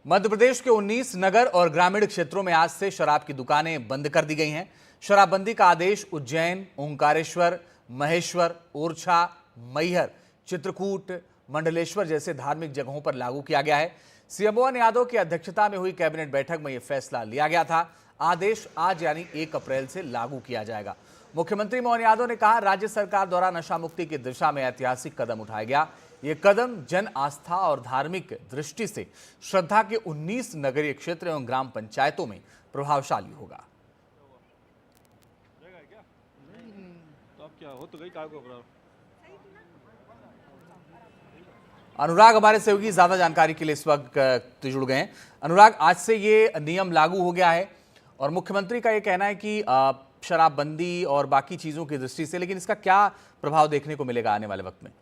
मध्य प्रदेश के 19 नगर और ग्रामीण क्षेत्रों में आज से शराब की दुकानें बंद कर दी गई हैं। शराबबंदी का आदेश उज्जैन, ओंकारेश्वर, महेश्वर, ओरछा, मैहर, चित्रकूट, मंडलेश्वर जैसे धार्मिक जगहों पर लागू किया गया है। सीएम मोहन यादव की अध्यक्षता में हुई कैबिनेट बैठक में यह फैसला लिया गया था। आदेश आज यानी 1 अप्रैल से लागू किया जाएगा। मुख्यमंत्री मोहन यादव ने कहा, राज्य सरकार द्वारा नशा मुक्ति की दिशा में ऐतिहासिक कदम उठाया गया। ये कदम जन आस्था और धार्मिक दृष्टि से श्रद्धा के 19 नगरीय क्षेत्र एवं ग्राम पंचायतों में प्रभावशाली होगा। अनुराग हमारे सहयोगी ज्यादा जानकारी के लिए इस वक्त जुड़ गए हैं। अनुराग, आज से ये नियम लागू हो गया है और मुख्यमंत्री का ये कहना है कि शराबबंदी और बाकी चीजों की दृष्टि से, लेकिन इसका क्या प्रभाव देखने को मिलेगा आने वाले वक्त में?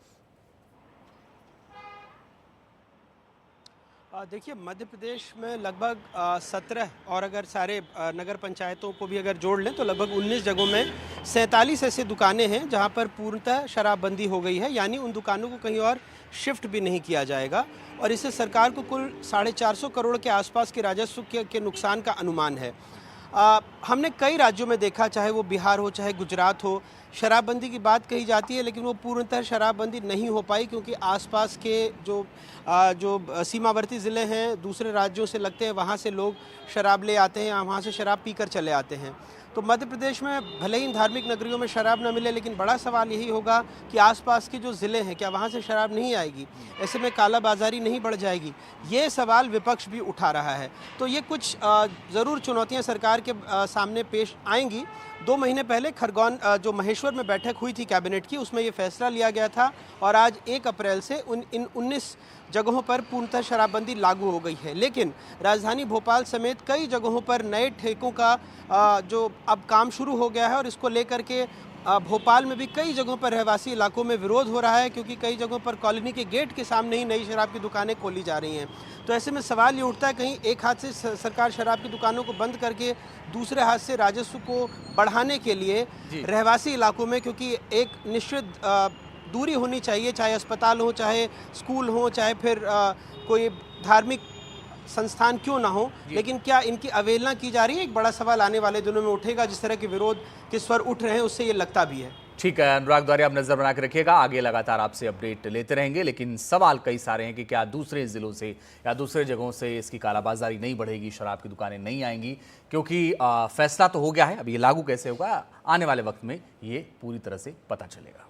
देखिए, मध्य प्रदेश में लगभग 17 और अगर सारे नगर पंचायतों को भी अगर जोड़ लें तो लगभग 19 जगहों में 47 ऐसे दुकानें हैं जहां पर पूर्णतः शराबबंदी हो गई है, यानी उन दुकानों को कहीं और शिफ्ट भी नहीं किया जाएगा। और इससे सरकार को कुल 450 करोड़ के आसपास के राजस्व के नुकसान का अनुमान है। हमने कई राज्यों में देखा, चाहे वो बिहार हो चाहे गुजरात हो, शराबबंदी की बात कही जाती है लेकिन वो पूर्णतः शराबबंदी नहीं हो पाई, क्योंकि आसपास के जो सीमावर्ती ज़िले हैं दूसरे राज्यों से लगते हैं, वहाँ से लोग शराब ले आते हैं, वहाँ से शराब पीकर चले आते हैं। तो मध्य प्रदेश में भले ही धार्मिक नगरियों में शराब न मिले, लेकिन बड़ा सवाल यही होगा कि आसपास के जो ज़िले हैं क्या वहाँ से शराब नहीं आएगी, ऐसे में कालाबाजारी नहीं बढ़ जाएगी? ये सवाल विपक्ष भी उठा रहा है। तो ये कुछ ज़रूर चुनौतियाँ सरकार के सामने पेश आएंगी। 2 महीने पहले खरगोन जो महेश्वर में बैठक हुई थी कैबिनेट की, उसमें ये फैसला लिया गया था और आज 1 अप्रैल से इन 19 जगहों पर पूर्णतः शराबबंदी लागू हो गई है। लेकिन राजधानी भोपाल समेत कई जगहों पर नए ठेकों का जो अब काम शुरू हो गया है और इसको लेकर के भोपाल में भी कई जगहों पर रहवासी इलाकों में विरोध हो रहा है, क्योंकि कई जगहों पर कॉलोनी के गेट के सामने ही नई शराब की दुकानें खोली जा रही हैं। तो ऐसे में सवाल ये उठता है, कहीं एक हाथ से सरकार शराब की दुकानों को बंद करके दूसरे हाथ से राजस्व को बढ़ाने के लिए रहवासी इलाकों में, क्योंकि एक निश्चित दूरी होनी चाहिए, चाहे अस्पताल हो, चाहे स्कूल हो, चाहे फिर कोई धार्मिक संस्थान क्यों ना हो, लेकिन क्या इनकी अवहेलना की जा रही है? एक बड़ा सवाल आने वाले दिनों में उठेगा। जिस तरह के विरोध के स्वर उठ रहे हैं उससे ये लगता भी है। ठीक है अनुराग द्वारा, आप नजर बना के रखिएगा, आगे लगातार आपसे अपडेट लेते रहेंगे। लेकिन सवाल कई सारे हैं कि क्या दूसरे जिलों से या दूसरे जगहों से इसकी कालाबाजारी नहीं बढ़ेगी, शराब की दुकानें नहीं आएंगी? क्योंकि फैसला तो हो गया है, अब ये लागू कैसे होगा आने वाले वक्त में ये पूरी तरह से पता चलेगा।